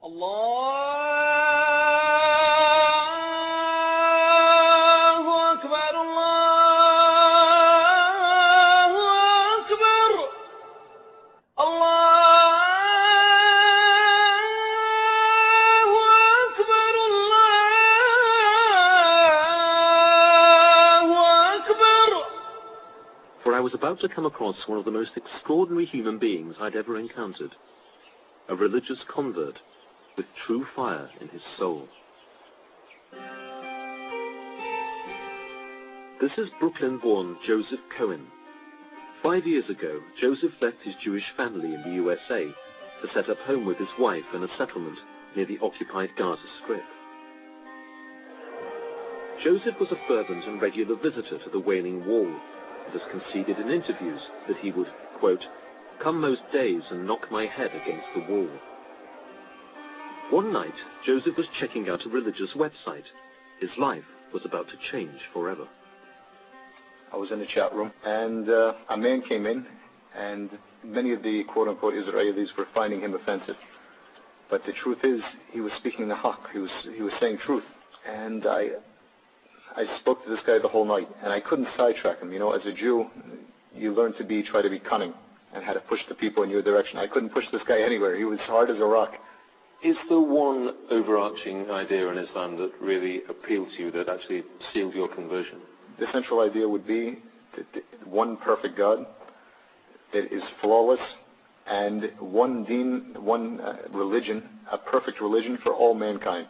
For I was about to come across one of the most extraordinary human beings I'd ever encountered. A religious convert with true fire in his soul. This is Brooklyn-born Joseph Cohen. 5 years ago, Joseph left his Jewish family in the USA to set up home with his wife in a settlement near the occupied Gaza Strip. Joseph was a fervent and regular visitor to the Wailing Wall, and has conceded in interviews that he would, quote, come most days and knock my head against the wall. One night, Joseph was checking out a religious website. His life was about to change forever. I was in the chat room, and a man came in, and many of the quote-unquote Israelis were finding him offensive. But the truth is, he was speaking the haqq. He was saying truth. And I spoke to this guy the whole night, and I couldn't sidetrack him. You know, as a Jew, you learn to try to be cunning and how to push the people in your direction. I couldn't push this guy anywhere. He was hard as a rock. Is there one overarching idea in Islam that really appealed to you, that actually sealed your conversion? The central idea would be one perfect God that is flawless, and one deen, one religion, a perfect religion for all mankind.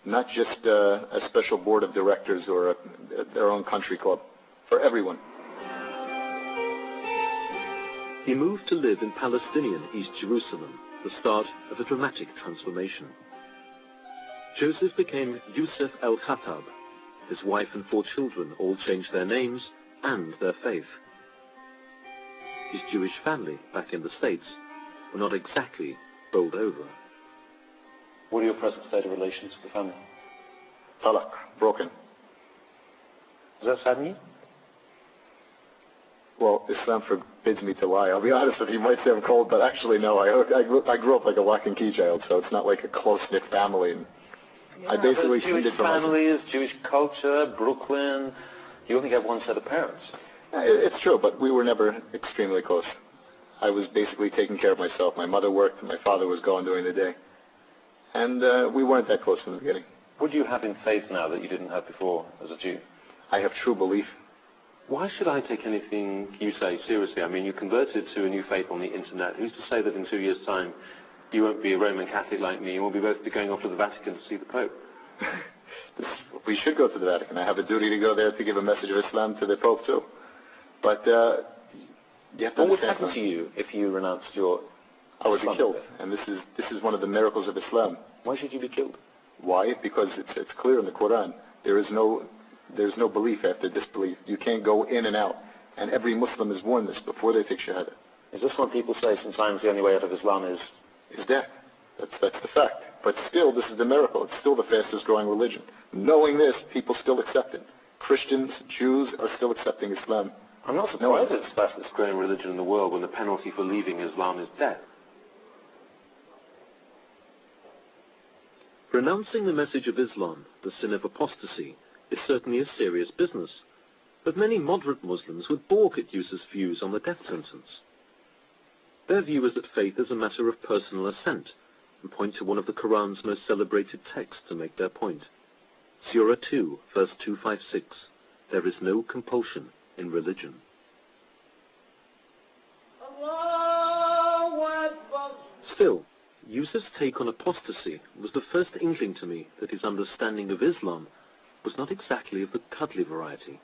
Not just a special board of directors or their own country club. For everyone. He moved to live in Palestinian East Jerusalem, the start of a dramatic transformation. Joseph became Yusuf el-Khattab. His wife and 4 children all changed their names and their faith. His Jewish family, back in the States, were not exactly bowled over. What are your present state of relations with the family? Talaq, broken. Does that sadden you? Well, Islam forbids me to lie. I'll be honest with you, you might say I'm cold, but actually no. I grew up like a lock and key child, so it's not like a close-knit family. And yeah, I basically Jewish families, Jewish culture, Brooklyn, you only have one set of parents. It's true, but we were never extremely close. I was basically taking care of myself. My mother worked, and my father was gone during the day. And we weren't that close from the beginning. What do you have in faith now that you didn't have before as a Jew? I have true belief. Why should I take anything you say seriously? I mean, you converted to a new faith on the internet. Who's to say that in 2 years' time you won't be a Roman Catholic like me and we'll both be going off to the Vatican to see the Pope? We should go to the Vatican. I have a duty to go there to give a message of Islam to the Pope too. But you have to what would happen to you if you renounced your... I would be killed, and this is one of the miracles of Islam. Why should you be killed? Why? Because it's clear in the Quran. There's no belief after disbelief. You can't go in and out. And every Muslim is warned this before they take Shahada. Is this what people say sometimes the only way out of Islam is death? That's the fact. But still, this is the miracle. It's still the fastest growing religion. Knowing this, people still accept it. Christians, Jews are still accepting Islam. I'm not surprised it's the fastest growing religion in the world when the penalty for leaving Islam is death. Renouncing the message of Islam, the sin of apostasy, is certainly a serious business, but many moderate Muslims would balk at Yusuf's views on the death sentence. Their view is that faith is a matter of personal assent, and point to one of the Quran's most celebrated texts to make their point. Surah 2, verse 256, there is no compulsion in religion. Still, Yusuf's take on apostasy was the first inkling to me that his understanding of Islam was not exactly of the cuddly variety.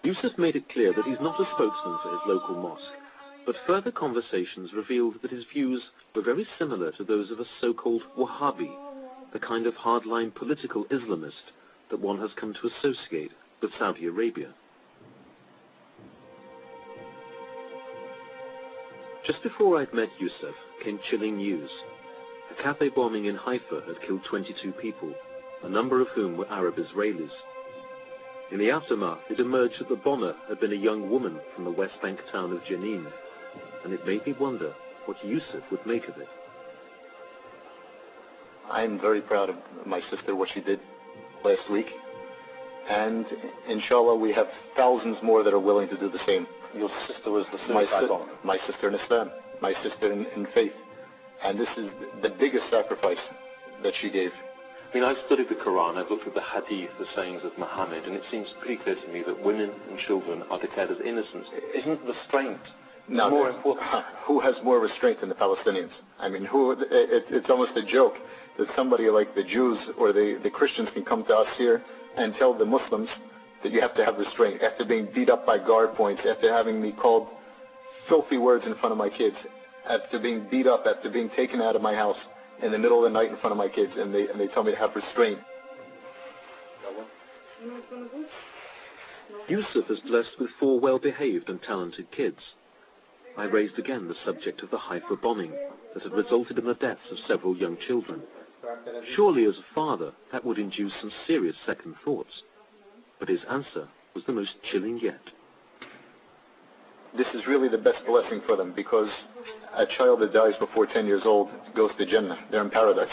Yusuf made it clear that he's not a spokesman for his local mosque, but further conversations revealed that his views were very similar to those of a so-called Wahhabi, the kind of hardline political Islamist that one has come to associate with Saudi Arabia. Just before I'd met Yusuf came chilling news. A cafe bombing in Haifa had killed 22 people, a number of whom were Arab Israelis. In the aftermath, it emerged that the bomber had been a young woman from the West Bank town of Jenin, and it made me wonder what Yusuf would make of it. I'm very proud of my sister, what she did last week. And inshallah, we have thousands more that are willing to do the same. Your sister was the suicide bomber? My sister in Islam, my sister in faith. And this is the biggest sacrifice that she gave. I mean, I've studied the Quran, I've looked at the hadith, the sayings of Muhammad, and it seems pretty clear to me that women and children are declared as innocent. Isn't restraint more important? Who has more restraint than the Palestinians? I mean, it's almost a joke that somebody like the Jews or the Christians can come to us here and tell the Muslims that you have to have restraint. After being beat up by guard points, after having me called filthy words in front of my kids, after being beat up, after being taken out of my house in the middle of the night in front of my kids, and they tell me to have restraint. Yusuf is blessed with 4 well-behaved and talented kids. I raised again the subject of the Haifa bombing that had resulted in the deaths of several young children. Surely as a father, that would induce some serious second thoughts. But his answer was the most chilling yet. This is really the best blessing for them, because a child that dies before 10 years old goes to Jannah. They're in paradise.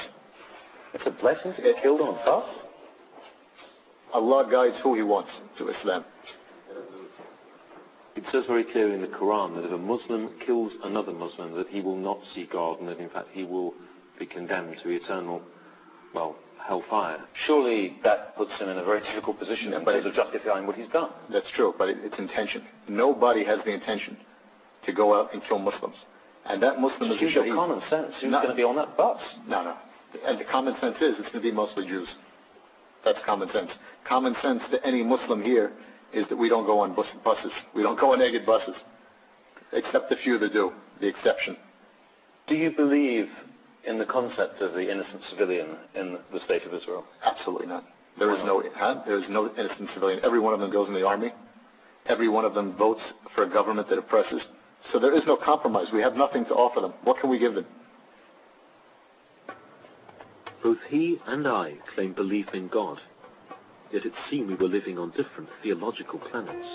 It's a blessing to get killed on a bus? Allah guides who He wants to Islam. It says very clearly in the Quran that if a Muslim kills another Muslim, that he will not see God, and that in fact he will be condemned to eternal, hellfire. Surely that puts him in a very difficult position in terms of justifying what he's done. That's true, but it's intention. Nobody has the intention to go out and kill Muslims. And that Muslim is a shaheed. Common sense. Who's going to be on that bus? No. And the common sense is it's going to be mostly Jews. That's common sense. Common sense to any Muslim here is that we don't go on buses. We don't go on Egged buses. Except a few that do, the exception. Do you believe in the concept of the innocent civilian in the state of Israel? Absolutely not. There is no innocent civilian. Every one of them goes in the army. Every one of them votes for a government that oppresses. So there is no compromise. We have nothing to offer them. What can we give them? Both he and I claim belief in God, yet it seemed we were living on different theological planets.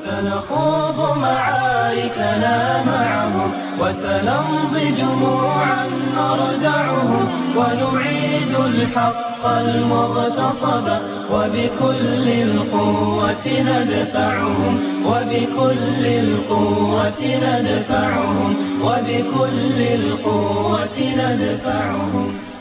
سنخوض معاركنا معهم وسنمضي جموعا نردعهم ونعيد الحق المغتصب وبكل القوة ندفعهم وبكل القوة ندفعهم وبكل القوة ندفعهم